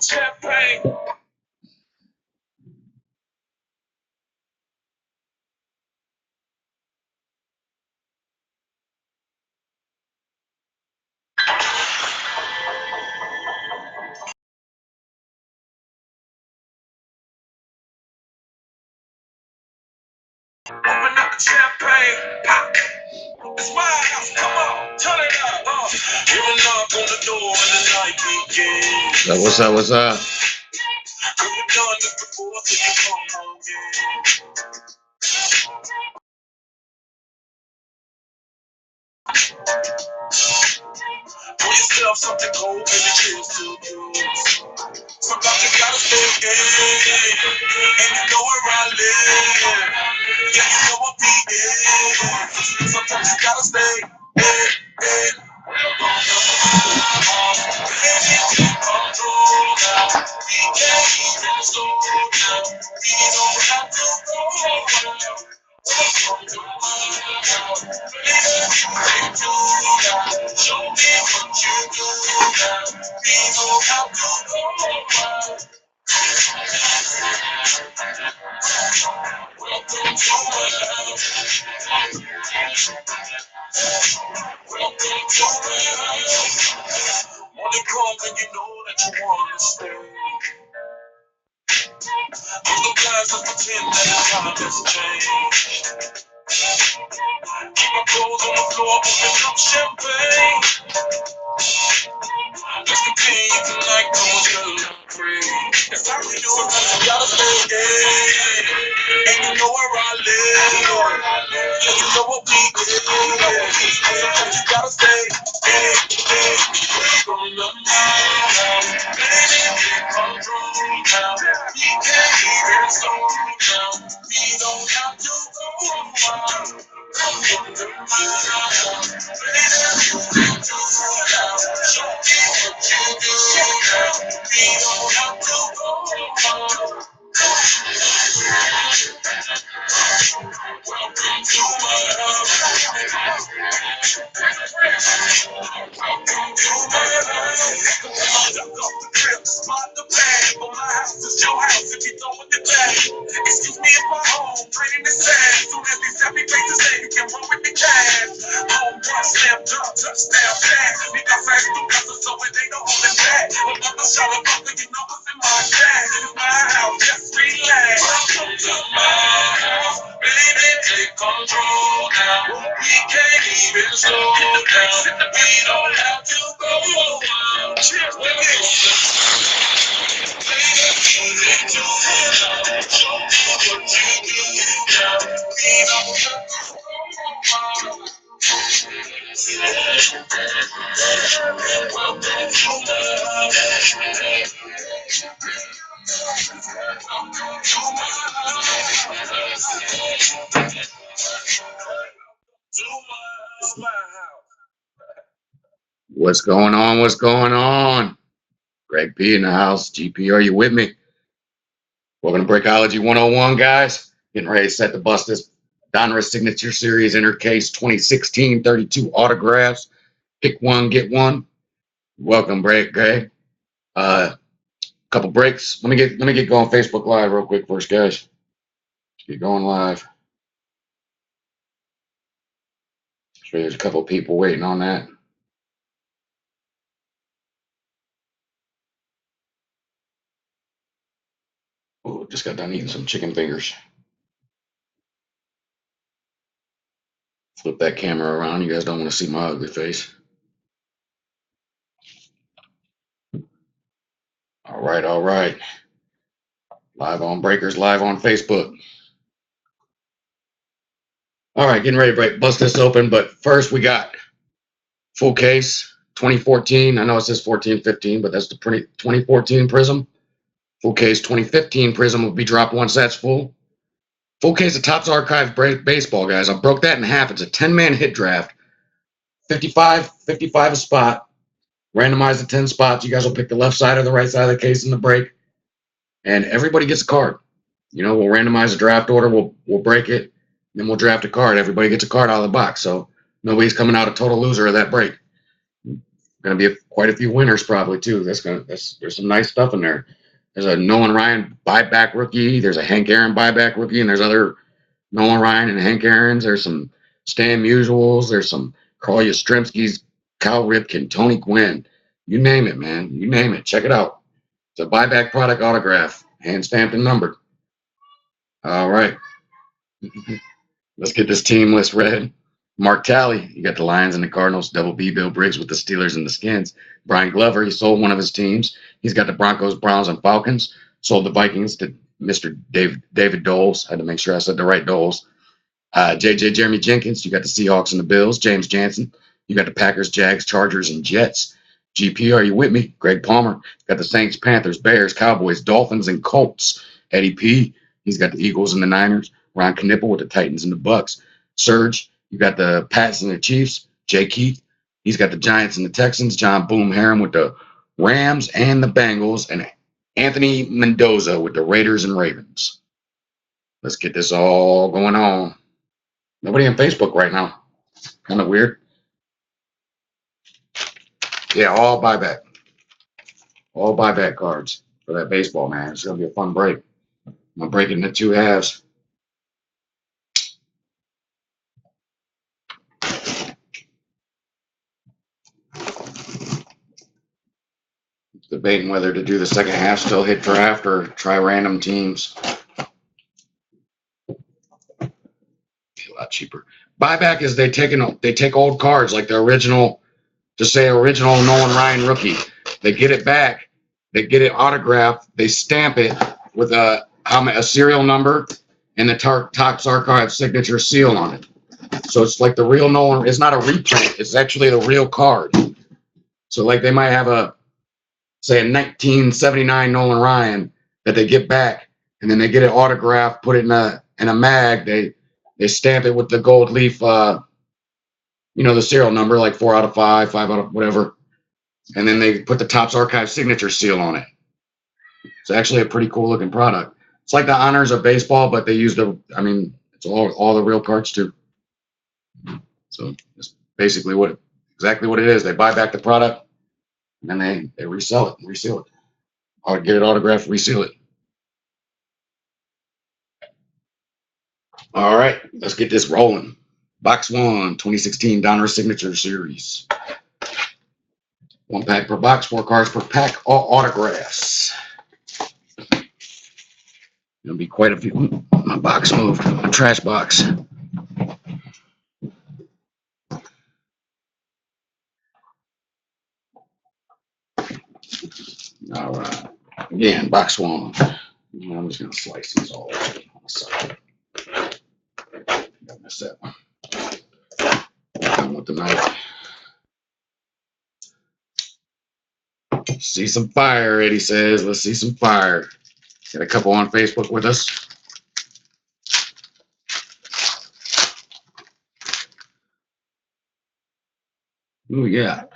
champagne. Open up the champagne, pop. It's my house, come on, turn it up. You a knock on the door and the night begins. What's up? What's up? When you're done with the before, so you come home again. Pour yourself something cold, and the chill's too good. Sometimes you gotta stay in, and you know where I live. Yeah, you know what we is. Sometimes you gotta stay in. Baby, take control now. We can't even slow down. We don't have to go now. Welcome to my house. Baby, take you now. Show me what you do now. We don't have to go now. Welcome to my house. Welcome to my house. Morning comes and you know that you wanna stay. All the guys that pretend that the time has changed. Keep my clothes on the floor, open up champagne. Let's continue tonight, come on, girl, I'm free. That's how we do it, cause you gotta stay in. And you know where I live. Yeah, you know what we do. Sometimes you gotta stay in. From the house, baby, take control now. We can't even slow down. We don't have to go around. From the house, baby, take control now. Show me what you do now. We don't have to go around. Welcome to my house. Welcome to my house. Duck off the crib, spot the bag. But my house is your house if you throwing it back. Excuse me if my home draining the sand. Soon as these happy faces say you can run with the cash. Home run, slam dunk, touchdown pass. We got fast through customers, so it ain't no holding back. Another shot of vodka, you know what's in my stash. It's my house, just relax. Welcome to my house. Baby, take control now. We can't even slow down. We don't have to go around. Cheers to this. Baby, take control now. Show me what you do now. We don't have to go around. Welcome to my house. Welcome to my house. What's going on? What's going on? Greg P in the house. GP, are you with me? Welcome to Breakology 101, guys. Getting ready to set the bust this Donruss Signature Series Inner Case 2016 32 autographs. Pick one, get one. Welcome, Greg. Couple breaks. Let me get going Facebook Live real quick first, guys. Get going live. Sure, there's a couple people waiting on that. Oh, just got done eating some chicken fingers. Flip that camera around. You guys don't want to see my ugly face. All right. Live on Breakers, live on Facebook. All right, getting ready to bust this open, but first we got full case 2014. I know it says 14-15, but that's the 2014 Prism. Full case 2015 Prism will be dropped once that's full. Full case of Topps Archive baseball, guys. I broke that in half. It's a 10-man hit draft. 55 a spot. Randomize the 10 spots. You guys will pick the left side or the right side of the case in the break. And everybody gets a card. You know, we'll randomize the draft order. We'll break it. Then we'll draft a card. Everybody gets a card out of the box. So nobody's coming out a total loser of that break. Going to be quite a few winners probably too. There's some nice stuff in there. There's a Nolan Ryan buyback rookie. There's a Hank Aaron buyback rookie, and there's other Nolan Ryan and Hank Aaron's. There's some Stan Musials. There's some Carl Yastrzemski's, Cal Ripken, Tony Gwynn. You name it, man. You name it. Check it out. It's a buyback product autograph, hand stamped and numbered. All right. Let's get this team list read. Mark Talley, you got the Lions and the Cardinals. Double B, Bill Briggs with the Steelers and the Skins. Brian Glover, he sold one of his teams. He's got the Broncos, Browns, and Falcons. Sold the Vikings to Mr. David Doles. I had to make sure I said the right Doles. Jeremy Jenkins, you got the Seahawks and the Bills. James Jansen, you got the Packers, Jags, Chargers, and Jets. GP, are you with me? Greg Palmer, got the Saints, Panthers, Bears, Cowboys, Dolphins, and Colts. Eddie P, he's got the Eagles and the Niners. Ron Knipple with the Titans and the Bucks. Serge, you got the Pats and the Chiefs. Jay Keith, he's got the Giants and the Texans. John Boom Harem with the Rams and the Bengals. And Anthony Mendoza with the Raiders and Ravens. Let's get this all going on. Nobody on Facebook right now. Kind of weird. Yeah, all buyback. All buyback cards for that baseball, man. It's going to be a fun break. I'm going to break it into two halves. Debating whether to do the second half, still hit draft, or try random teams. Be a lot cheaper. Buyback is they take old cards like the original, just say original Nolan Ryan rookie. They get it back, they get it autographed, they stamp it with a serial number and the Topps Archive signature seal on it. So it's like the real Nolan. It's not a reprint. It's actually the real card. So like they might have say a 1979 Nolan Ryan that they get back, and then they get it autographed, put it in a mag. They stamp it with the gold leaf, the serial number, like 4 out of 5, 5 out of whatever, and then they put the Topps Archive signature seal on it. It's actually a pretty cool looking product. It's like the honors of baseball, but they use it's all the real cards too. So it's basically exactly what it is. They buy back the product. And then they resell it and reseal it. Or get it autographed, reseal it. All right, let's get this rolling. Box 1, 2016 Donruss Signature Series. 1 pack per box, 4 cards per pack, all autographs. There'll be quite a few. My box moved, my trash box. All right. Again, box 1. I'm just going to slice these all over on the side. Got missed that one. Done with the knife. See some fire, Eddie says. Let's see some fire. Got a couple on Facebook with us. Who we got?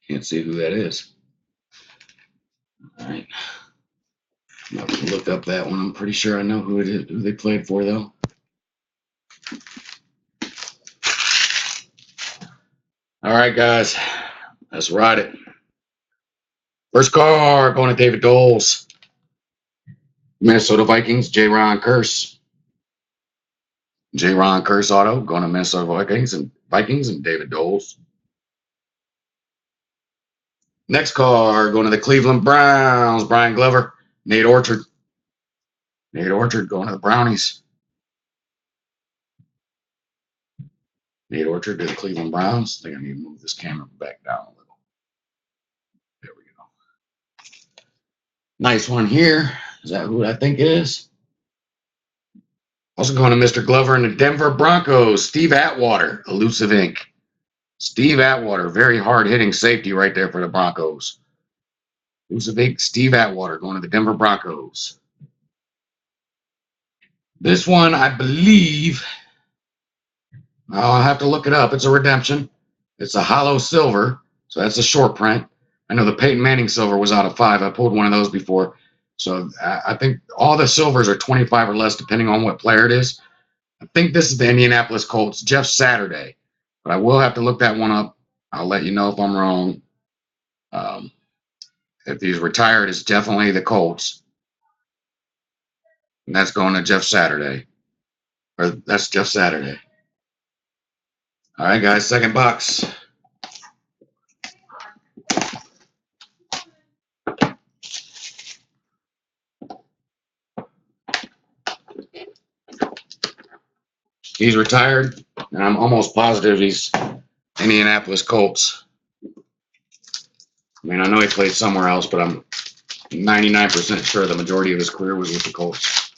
Can't see who that is. All right. I'm not going to look up that one. I'm pretty sure I know who it is, who they played for, though. All right, guys. Let's ride it. First card going to David Doles. Minnesota Vikings, J-Ron Curse. J-Ron Curse auto going to Minnesota Vikings and David Doles. Next card going to the Cleveland Browns, Brian Glover. Nate Orchard. Nate Orchard going to the Brownies. Nate Orchard to the Cleveland Browns. I think I need to move this camera back down a little. There we go. Nice one here. Is that who I think it is? Also going to Mr. Glover and the Denver Broncos, Steve Atwater, Elusive Ink. Steve Atwater, very hard-hitting safety right there for the Broncos. Elusive Ink, Steve Atwater going to the Denver Broncos. This one, I believe, I'll have to look it up. It's a redemption. It's a hollow silver, so that's a short print. I know the Peyton Manning silver was out of 5. I pulled one of those before. So I think all the silvers are 25 or less, depending on what player it is. I think this is the Indianapolis Colts, Jeff Saturday, but I will have to look that one up. I'll let you know if I'm wrong. Um, if he's retired, it's definitely the Colts. And that's going to Jeff Saturday. Or that's Jeff Saturday. All right, guys, second box. He's retired, and I'm almost positive he's Indianapolis Colts. I mean, I know he played somewhere else, but I'm 99% sure the majority of his career was with the Colts.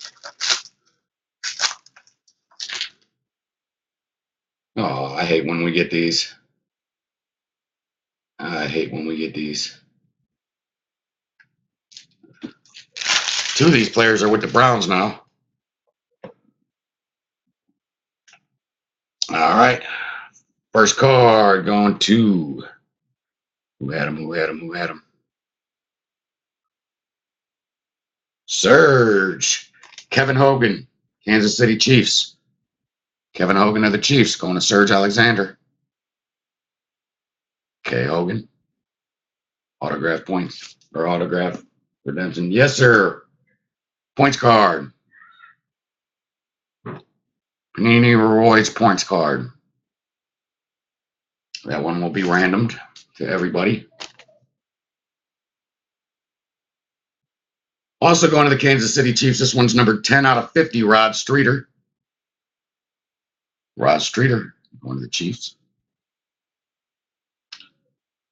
Oh, I hate when we get these. I hate when we get these. Two of these players are with the Browns now. All right. First card going to... Who had him? Surge. Kevin Hogan, Kansas City Chiefs. Kevin Hogan of the Chiefs going to Serge Alexander. Okay, Hogan. Autograph points. Or autograph redemption. Yes, sir. Points card. Panini Roy's points card. That one will be randomed to everybody. Also going to the Kansas City Chiefs. This one's number 10 out of 50, Rod Streeter. Rod Streeter going to the Chiefs.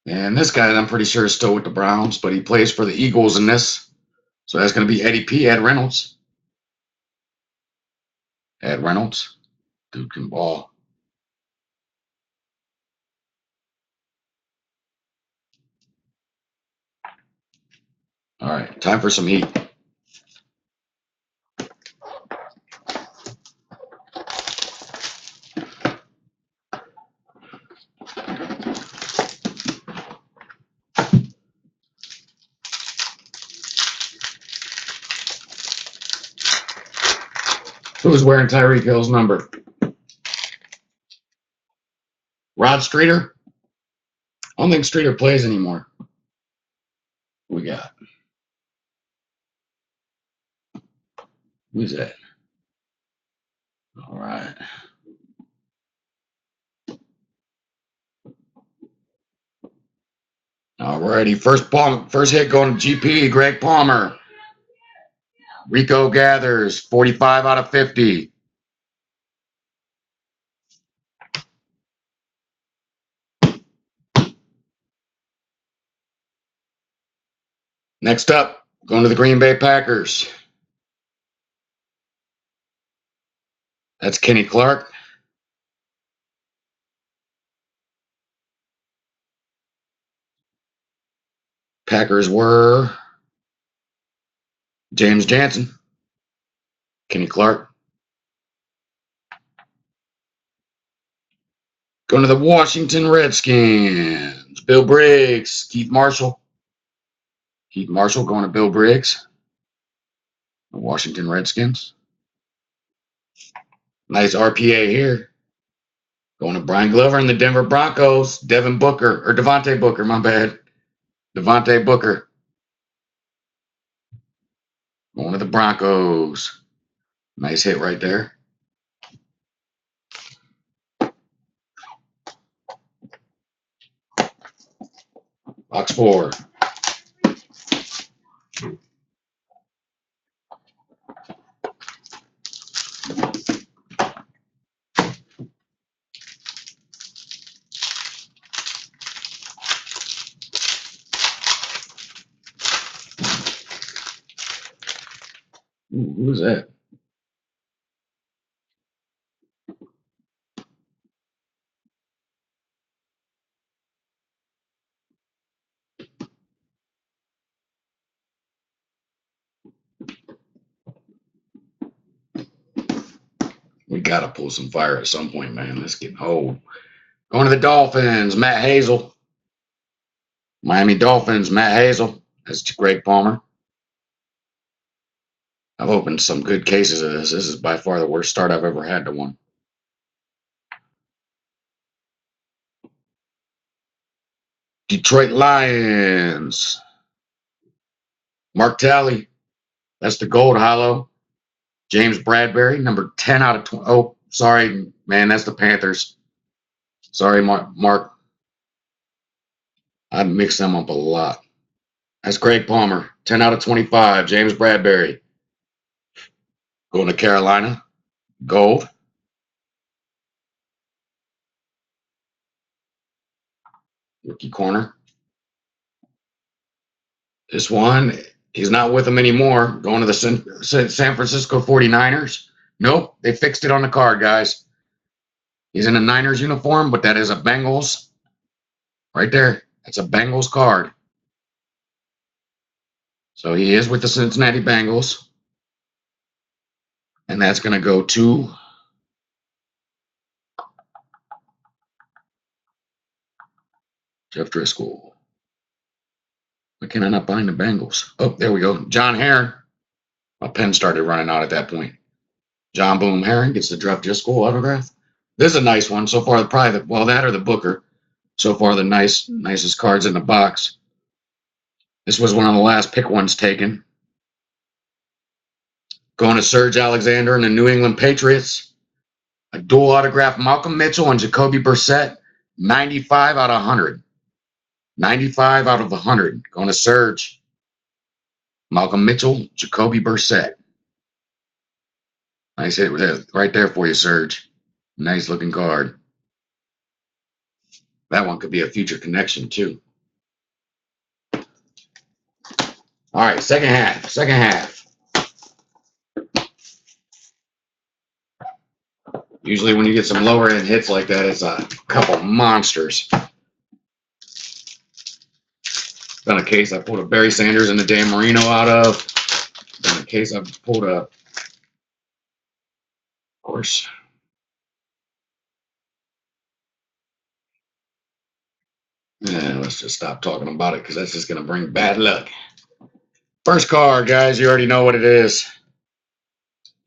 And this guy, I'm pretty sure, is still with the Browns, but he plays for the Eagles in this. So that's going to be Eddie P. Ed Reynolds. Ed Reynolds. Dude can ball. All right, time for some heat. Who's wearing Tyreek Hill's number? Rod Streeter? I don't think Streeter plays anymore. Who we got? Who's that? All right. All righty. First hit going to GP, Greg Palmer. Rico Gathers, 45 out of 50. Next up, going to the Green Bay Packers. That's Kenny Clark. Packers were James Jansen, Kenny Clark. Going to the Washington Redskins. Bill Briggs, Keith Marshall. Keith Marshall going to Bill Briggs. The Washington Redskins. Nice RPA here. Going to Brian Glover and the Denver Broncos. Devontae Booker, my bad. Devontae Booker. Going to the Broncos. Nice hit right there. Box 4. Ooh, who's that? We got to pull some fire at some point, man. Let's get old. Going to the Dolphins, Matt Hazel. Miami Dolphins, Matt Hazel. That's Greg Palmer. I've opened some good cases of this. This is by far the worst start I've ever had to one. Detroit Lions. Mark Talley. That's the gold hollow. James Bradbury, number 10 out of 20. Oh, sorry, man. That's the Panthers. Sorry, Mark. I mix them up a lot. That's Greg Palmer. 10 out of 25. James Bradbury. Going to Carolina. Gold. Rookie corner. This one, he's not with them anymore. Going to the San Francisco 49ers. Nope, they fixed it on the card, guys. He's in a Niners uniform, but that is a Bengals. Right there. That's a Bengals card. So he is with the Cincinnati Bengals. And that's going to go to Jeff Driscoll. Why can I not find the Bengals? Oh, there we go. John Herron. My pen started running out at that point. John Boom Herron gets the Jeff Driscoll autograph. This is a nice one. So far, that or the Booker. So far, the nicest cards in the box. This was one of the last pick ones taken. Going to Serge Alexander and the New England Patriots. A dual autograph, Malcolm Mitchell and Jacoby Brissett. 95 out of 100. 95 out of 100. Going to Serge. Malcolm Mitchell, Jacoby Brissett. Nice hit right there for you, Serge. Nice looking card. That one could be a future connection, too. All right, second half. Usually when you get some lower end hits like that, it's a couple monsters. Done a case I pulled a Barry Sanders and a Dan Marino out of. Done a case I pulled of course. Yeah, let's just stop talking about it because that's just going to bring bad luck. First card, guys, you already know what it is.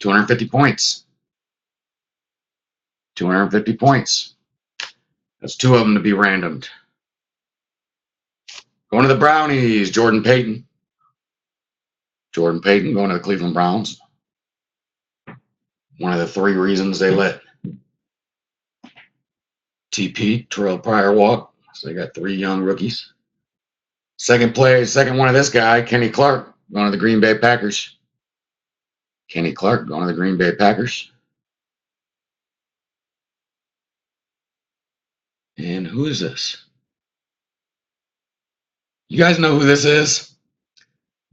250 points. 250 points. That's two of them to be randomed. Going to the Brownies, Jordan Payton. Jordan Payton going to the Cleveland Browns. One of the three reasons they let TP, Terrell Pryor, walk. So they got three young rookies. Second one of this guy, Kenny Clark, going to the Green Bay Packers. Kenny Clark going to the Green Bay Packers. And who is this? You guys know who this is?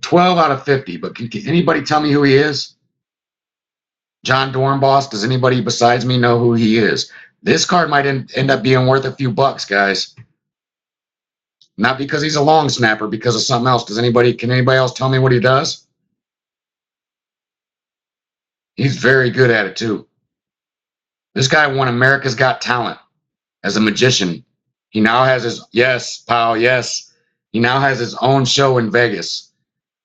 12 out of 50, but can anybody tell me who he is? John Dornbos, does anybody besides me know who he is? This card might end up being worth a few bucks, guys. Not because he's a long snapper, because of something else. Can anybody else tell me what he does? He's very good at it, too. This guy won America's Got Talent as a magician. He now has he now has his own show in Vegas.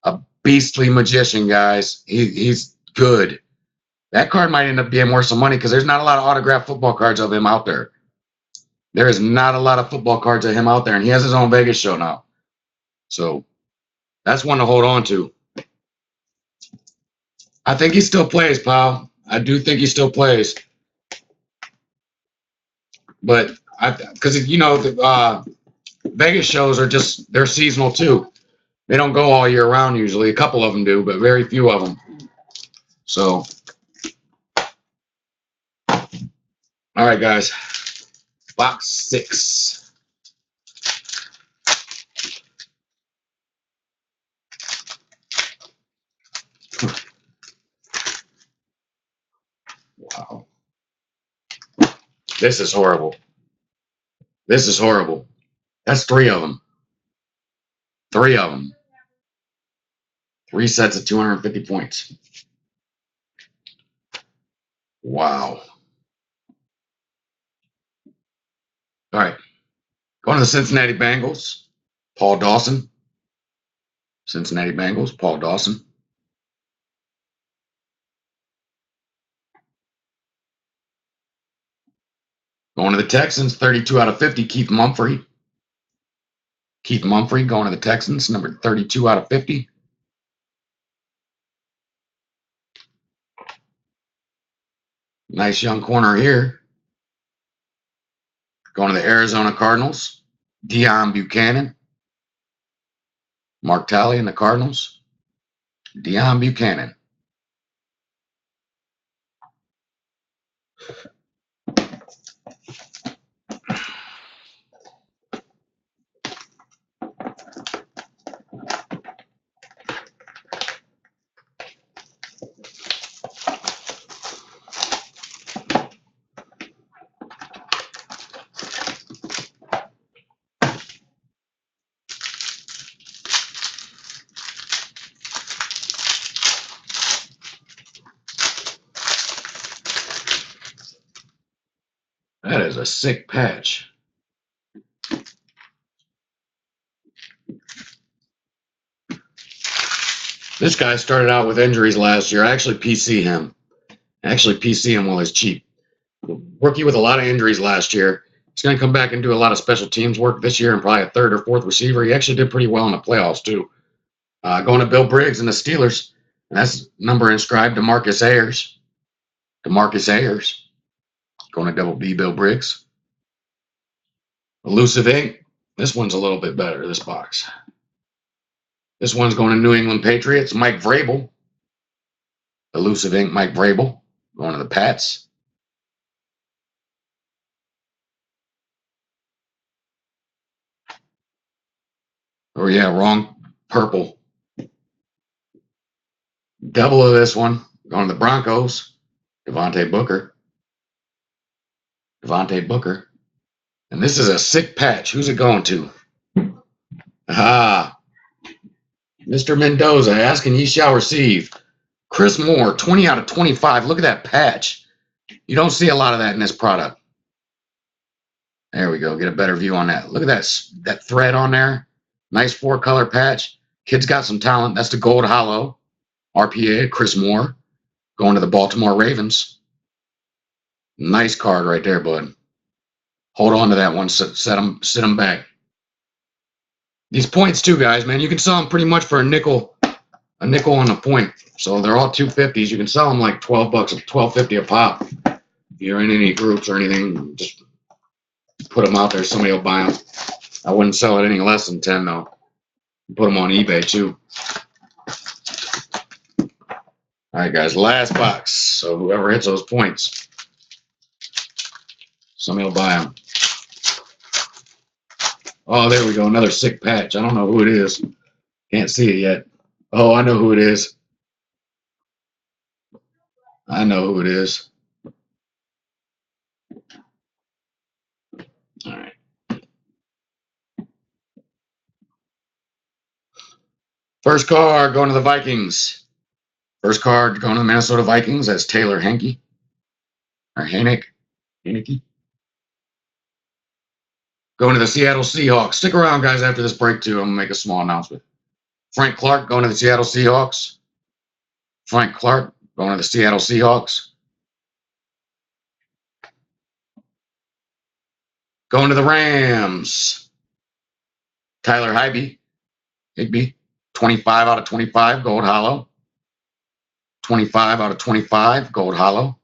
A beastly magician, guys. He's good. That card might end up being worth some money because there's not a lot of autographed football cards of him out there. There is not a lot of football cards of him out there, and he has his own Vegas show now. So that's one to hold on to. I think he still plays, pal. I do think he still plays. But because the Vegas shows they're seasonal too. They don't go all year round usually. A couple of them do, but very few of them. So, all right, guys. Box 6. Wow. This is horrible. This is horrible. That's 3 of them. 3 of them. 3 sets of 250 points. Wow. All right. Going to the Cincinnati Bengals. Paul Dawson. Cincinnati Bengals. Paul Dawson. Going to the Texans, 32 out of 50, Keith Mumphrey. Keith Mumphrey going to the Texans, number 32 out of 50. Nice young corner here. Going to the Arizona Cardinals, Deion Buchanan. Mark Talley in the Cardinals, Deion Buchanan. That is a sick patch. This guy started out with injuries last year. I actually PC him. While he's cheap. Rookie with a lot of injuries last year. He's going to come back and do a lot of special teams work this year and probably a third or fourth receiver. He actually did pretty well in the playoffs, too. Going to Bill Briggs and the Steelers. And that's number inscribed to Marcus Ayers. Going to double B, Bill Briggs. Elusive Ink. This one's a little bit better, this box. This one's going to New England Patriots, Mike Vrabel. Elusive Ink, Mike Vrabel. Going to the Pats. Oh, yeah, wrong. Purple. Double of this one. Going to the Broncos. Devontae Booker. And this is a sick patch. Who's it going to? Mr. Mendoza, asking ye shall receive. Chris Moore, 20 out of 25. Look at that patch. You don't see a lot of that in this product. There we go. Get a better view on that. Look at that thread on there. Nice 4-color patch. Kid's got some talent. That's the gold hollow. RPA, Chris Moore. Going to the Baltimore Ravens. Nice card right there, bud. Hold on to that one. Sit them back. These points too, guys, man. You can sell them pretty much for a nickel on a point. So they're all 250s. You can sell them like $12, $12.50 a pop. If you're in any groups or anything, just put them out there. Somebody will buy them. I wouldn't sell it any less than 10 though. Put them on eBay too. All right, guys. Last box. So whoever hits those points, somebody will buy them. Oh, there we go. Another sick patch. I don't know who it is. Can't see it yet. Oh, I know who it is. All right. First card going to the Vikings. First card going to the Minnesota Vikings. That's Taylor Heinicke. Or Heinicke. Going to the Seattle Seahawks. Stick around, guys, after this break, too. I'm going to make a small announcement. Frank Clark going to the Seattle Seahawks. Going to the Rams. Tyler Higbee. 25 out of 25, gold hollow. 25 out of 25, gold hollow.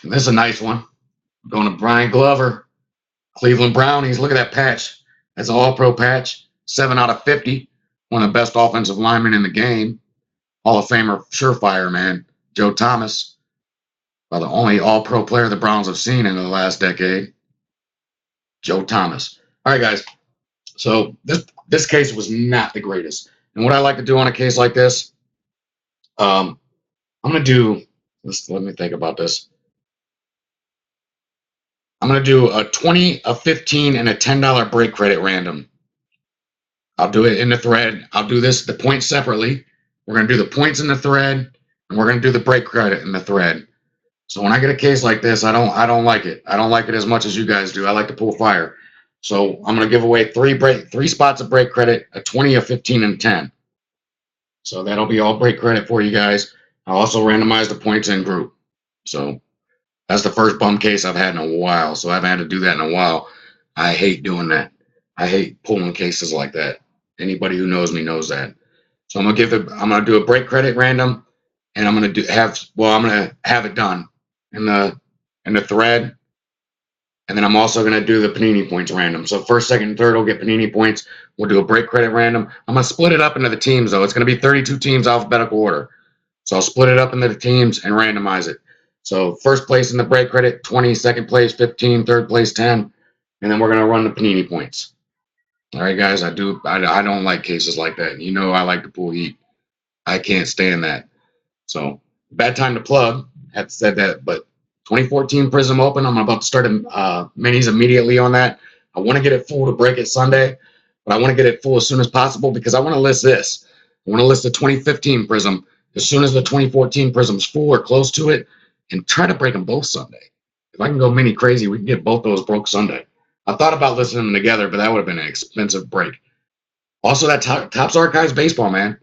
And this is a nice one. Going to Brian Glover. Cleveland Brownies. Look at that patch. That's an all-pro patch. 7 out of 50. One of the best offensive linemen in the game. Hall of Famer, surefire, man. Joe Thomas. Well, the only all-pro player the Browns have seen in the last decade. Joe Thomas. All right, guys. So this case was not the greatest. And what I like to do on a case like this, I'm going to do, let me think about this. I'm going to do a 20, a 15, and a $10 break credit random. I'll do it in the thread. I'll do the points separately. We're going to do the points in the thread, and we're going to do the break credit in the thread. So when I get a case like this, I don't like it. I don't like it as much as you guys do. I like to pull fire. So I'm going to give away three spots of break credit, a 20, a 15, and a 10. So that'll be all break credit for you guys. I'll also randomize the points in group. So That's the first bum case I've had in a while, so I haven't had to do that in a while. I hate doing that. I hate pulling cases like that. Anybody who knows me knows that. So I'm gonna do a break credit random, and I'm gonna have it done in the thread, and then I'm also gonna do the panini points random. So first, second, and third will get panini points. We'll do a break credit random. I'm gonna split it up into the teams though. It's gonna be 32 teams alphabetical order. So I'll split it up into the teams and randomize it. So first place in the break credit, 20, second place, 15, third place, 10. And then we're going to run the panini points. All right, guys, I don't like cases like that. You know I like to pull heat. I can't stand that. So bad time to plug. Had said that, but 2014 Prism Open, I'm about to start minis immediately on that. I want to get it full to break it Sunday, but I want to get it full as soon as possible because I want to list this. I want to list the 2015 Prism as soon as the 2014 Prism's full or close to it, and try to break them both Sunday. If I can go mini crazy, we can get both those broke Sunday. I thought about listing them together, but that would have been an expensive break. Also, that Topps Archives baseball, man.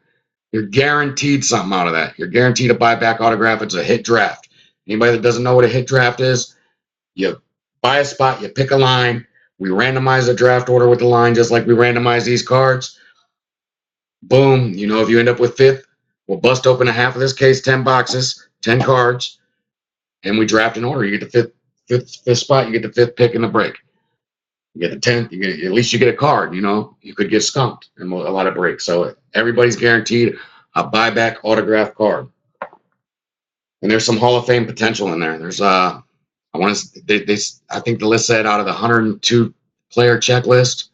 You're guaranteed something out of that. You're guaranteed a buyback autograph. It's a hit draft. Anybody that doesn't know what a hit draft is, you buy a spot, you pick a line. We randomize the draft order with the line just like we randomize these cards. Boom. You know, if you end up with fifth, we'll bust open a half of this case, 10 boxes, 10 cards, and we draft in order. You get the fifth spot, you get the fifth pick in the break. You get the 10th, at least you get a card. You know, you could get skunked in a lot of breaks. So everybody's guaranteed a buyback autograph card. And there's some Hall of Fame potential in there. There's I think the list said out of the 102 player checklist,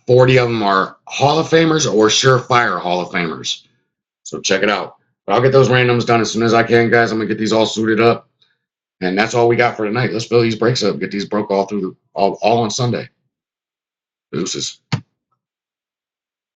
40 of them are Hall of Famers or surefire Hall of Famers. So check it out. But I'll get those randoms done as soon as I can, guys. I'm gonna get these all suited up. And that's all we got for tonight. Let's fill these breaks up. Get these broke all on Sunday. Deuces.